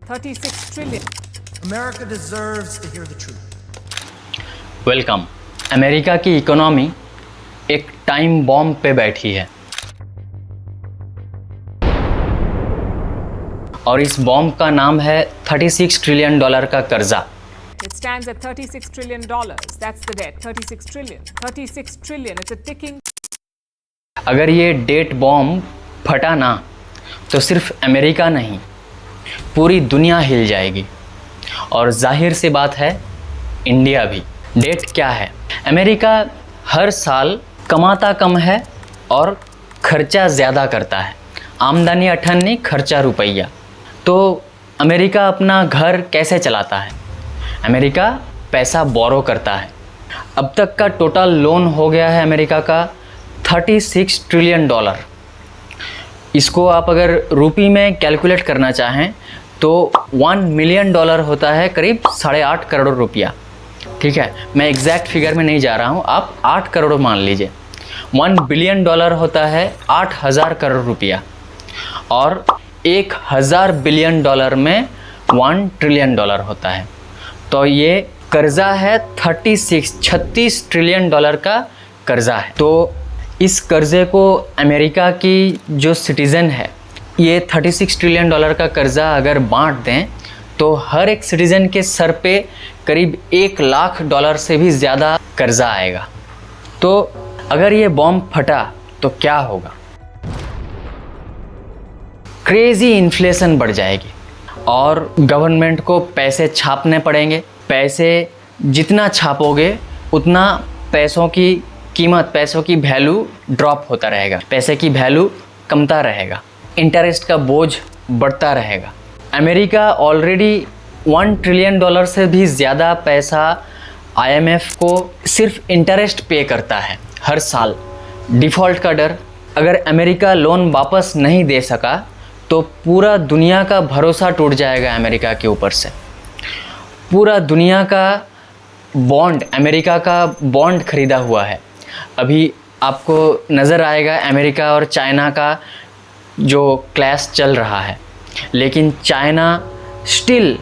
36 trillion. America deserves to hear the truth. Welcome. America की economy एक time bomb पे बैठी है और इस बॉम्ब का नाम है 36 ट्रिलियन डॉलर का कर्जा। It stands at $36 trillion. That's the debt. 36 trillion. 36 trillion. It's a ticking. अगर ये डेट बॉम्ब फटा ना तो सिर्फ अमेरिका नहीं, पूरी दुनिया हिल जाएगी और जाहिर सी बात है इंडिया भी। डेट क्या है? अमेरिका हर साल कमाता कम है और खर्चा ज़्यादा करता है। आमदनी अठन्नी, खर्चा रुपया। तो अमेरिका अपना घर कैसे चलाता है? अमेरिका पैसा बोरो करता है। अब तक का टोटल लोन हो गया है अमेरिका का 36 ट्रिलियन डॉलर। इसको आप अगर रुपये में कैलकुलेट करना चाहें तो 1 मिलियन डॉलर होता है करीब 8.5 करोड़ रुपया। ठीक है, मैं एग्जैक्ट फिगर में नहीं जा रहा हूँ, आप 8 करोड़ मान लीजिए। 1 बिलियन डॉलर होता है 8,000 करोड़ रुपया और 1,000 बिलियन डॉलर में 1 ट्रिलियन डॉलर होता है। तो ये कर्जा है 36 ट्रिलियन डॉलर का कर्जा है। तो इस कर्जे को अमेरिका की जो सिटीज़न है, ये 36 ट्रिलियन डॉलर का कर्जा अगर बांट दें तो हर एक सिटीज़न के सर पे करीब 1 लाख डॉलर से भी ज़्यादा कर्जा आएगा। तो अगर ये बॉम्ब फटा तो क्या होगा? क्रेज़ी इन्फ्लेशन बढ़ जाएगी और गवर्नमेंट को पैसे छापने पड़ेंगे। पैसे जितना छापोगे उतना पैसों की कीमत, पैसों की वैल्यू ड्रॉप होता रहेगा, पैसे की वैल्यू कमता रहेगा, इंटरेस्ट का बोझ बढ़ता रहेगा। अमेरिका ऑलरेडी 1 ट्रिलियन डॉलर से भी ज़्यादा पैसा IMF को सिर्फ इंटरेस्ट पे करता है हर साल। डिफ़ॉल्ट का डर, अगर अमेरिका लोन वापस नहीं दे सका तो पूरा दुनिया का भरोसा टूट जाएगा अमेरिका के ऊपर से। पूरा दुनिया का बॉन्ड, अमेरिका का बॉन्ड खरीदा हुआ है। अभी आपको नज़र आएगा अमेरिका और चाइना का जो क्लैश चल रहा है, लेकिन China still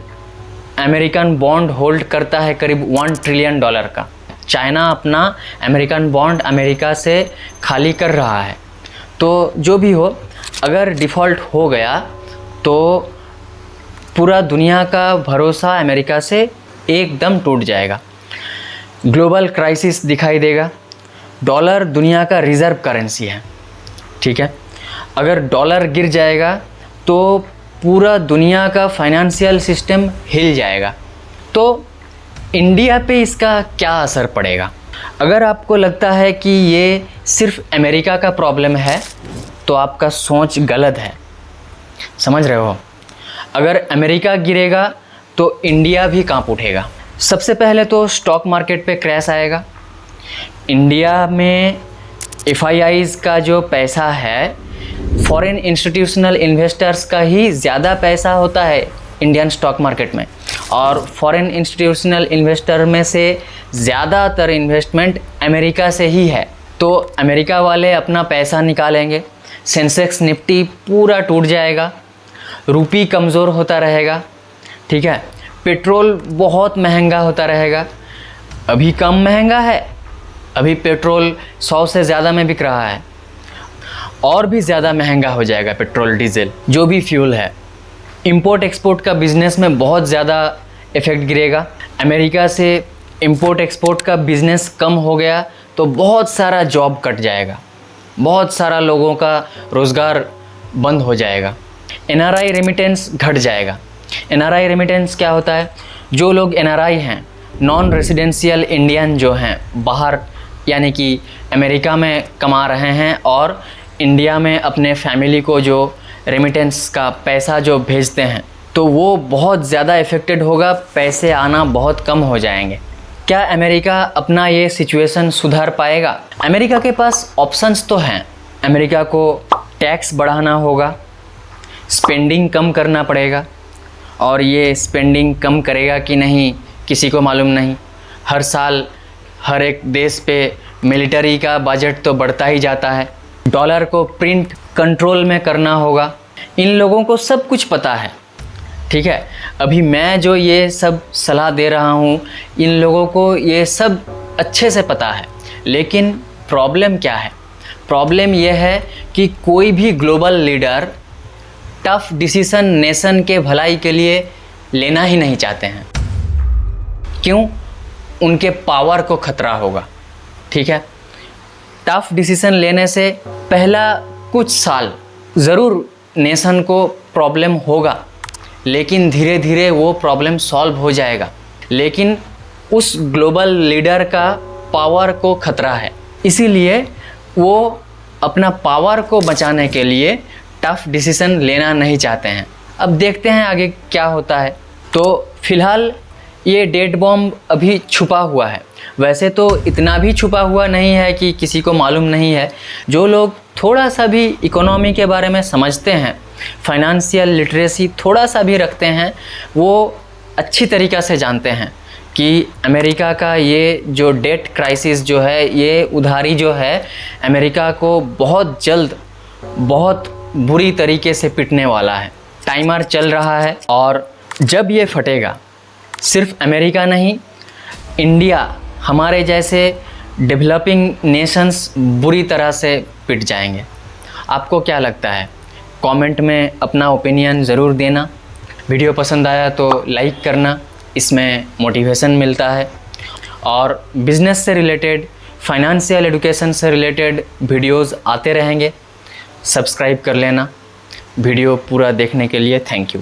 American bond hold करता है करीब 1 ट्रिलियन डॉलर का। चाइना अपना अमेरिकन बॉन्ड अमेरिका से खाली कर रहा है। तो जो भी हो, अगर डिफ़ॉल्ट हो गया तो पूरा दुनिया का भरोसा अमेरिका से एकदम टूट जाएगा। ग्लोबल क्राइसिस दिखाई देगा। डॉलर दुनिया का रिज़र्व करेंसी है, ठीक है। अगर डॉलर गिर जाएगा तो पूरा दुनिया का फाइनेंशियल सिस्टम हिल जाएगा। तो इंडिया पे इसका क्या असर पड़ेगा? अगर आपको लगता है कि ये सिर्फ अमेरिका का प्रॉब्लम है तो आपका सोच गलत है। समझ रहे हो? अगर अमेरिका गिरेगा तो इंडिया भी कांप उठेगा। सबसे पहले तो स्टॉक मार्केट पे क्रैश आएगा। इंडिया में FIIs का जो पैसा है, फॉरेन इंस्टीट्यूशनल इन्वेस्टर्स का ही ज़्यादा पैसा होता है इंडियन स्टॉक मार्केट में, और फॉरेन इंस्टीट्यूशनल इन्वेस्टर में से ज़्यादातर इन्वेस्टमेंट अमेरिका से ही है। तो अमेरिका वाले अपना पैसा निकालेंगे, सेंसेक्स निफ्टी पूरा टूट जाएगा, रुपये कमज़ोर होता रहेगा, ठीक है। पेट्रोल बहुत महंगा होता रहेगा। अभी कम महंगा है, अभी पेट्रोल 100 से ज़्यादा में बिक रहा है, और भी ज़्यादा महंगा हो जाएगा पेट्रोल, डीजल, जो भी फ्यूल है। इंपोर्ट एक्सपोर्ट का बिज़नेस में बहुत ज़्यादा इफ़ेक्ट गिरेगा। अमेरिका से इंपोर्ट एक्सपोर्ट का बिज़नेस कम हो गया तो बहुत सारा जॉब कट जाएगा, बहुत सारा लोगों का रोज़गार बंद हो जाएगा। NRI रेमिटेंस घट जाएगा। NRI रेमिटेंस क्या होता है? जो लोग NRI हैं, नॉन रेसिडेंशियल इंडियन जो हैं, बाहर यानी कि अमेरिका में कमा रहे हैं और इंडिया में अपने फैमिली को जो रेमिटेंस का पैसा जो भेजते हैं, तो वो बहुत ज़्यादा इफ़ेक्टेड होगा, पैसे आना बहुत कम हो जाएंगे। क्या अमेरिका अपना ये सिचुएशन सुधार पाएगा? अमेरिका के पास ऑप्शंस तो हैं। अमेरिका को टैक्स बढ़ाना होगा, स्पेंडिंग कम करना पड़ेगा, और ये स्पेंडिंग कम करेगा कि नहीं किसी को मालूम नहीं। हर साल हर एक देश पे मिलिट्री का बजट तो बढ़ता ही जाता है। डॉलर को प्रिंट कंट्रोल में करना होगा। इन लोगों को सब कुछ पता है। ठीक है, अभी मैं जो ये सब सलाह दे रहा हूँ इन लोगों को ये सब अच्छे से पता है, लेकिन प्रॉब्लम क्या है? प्रॉब्लम ये है कि कोई भी global leader tough decision nation के भलाई के लिए लेना ही नहीं चाहते हैं। क्यों? उनके पावर को खतरा होगा। ठीक है, टफ डिसीजन लेने से पहला कुछ साल ज़रूर नेशन को प्रॉब्लम होगा, लेकिन धीरे धीरे वो प्रॉब्लम सॉल्व हो जाएगा। लेकिन उस ग्लोबल लीडर का पावर को खतरा है, इसीलिए वो अपना पावर को बचाने के लिए टफ डिसीजन लेना नहीं चाहते हैं। अब देखते हैं आगे क्या होता है। तो फिलहाल ये डेट बॉम्ब अभी छुपा हुआ है। वैसे तो इतना भी छुपा हुआ नहीं है कि किसी को मालूम नहीं है। जो लोग थोड़ा सा भी इकोनॉमी के बारे में समझते हैं, फाइनेंशियल लिटरेसी थोड़ा सा भी रखते हैं, वो अच्छी तरीक़ा से जानते हैं कि अमेरिका का ये जो डेट क्राइसिस जो है, ये उधारी जो है, अमेरिका को बहुत जल्द बहुत बुरी तरीके से पिटने वाला है। टाइमर चल रहा है और जब ये फटेगा सिर्फ अमेरिका नहीं, इंडिया, हमारे जैसे डेवलपिंग नेशंस बुरी तरह से पिट जाएंगे। आपको क्या लगता है? कमेंट में अपना ओपिनियन ज़रूर देना। वीडियो पसंद आया तो लाइक करना, इसमें मोटिवेशन मिलता है। और बिज़नेस से रिलेटेड, फाइनेंशियल एजुकेशन से रिलेटेड वीडियोज़ आते रहेंगे। सब्सक्राइब कर लेना। वीडियो पूरा देखने के लिए थैंक यू।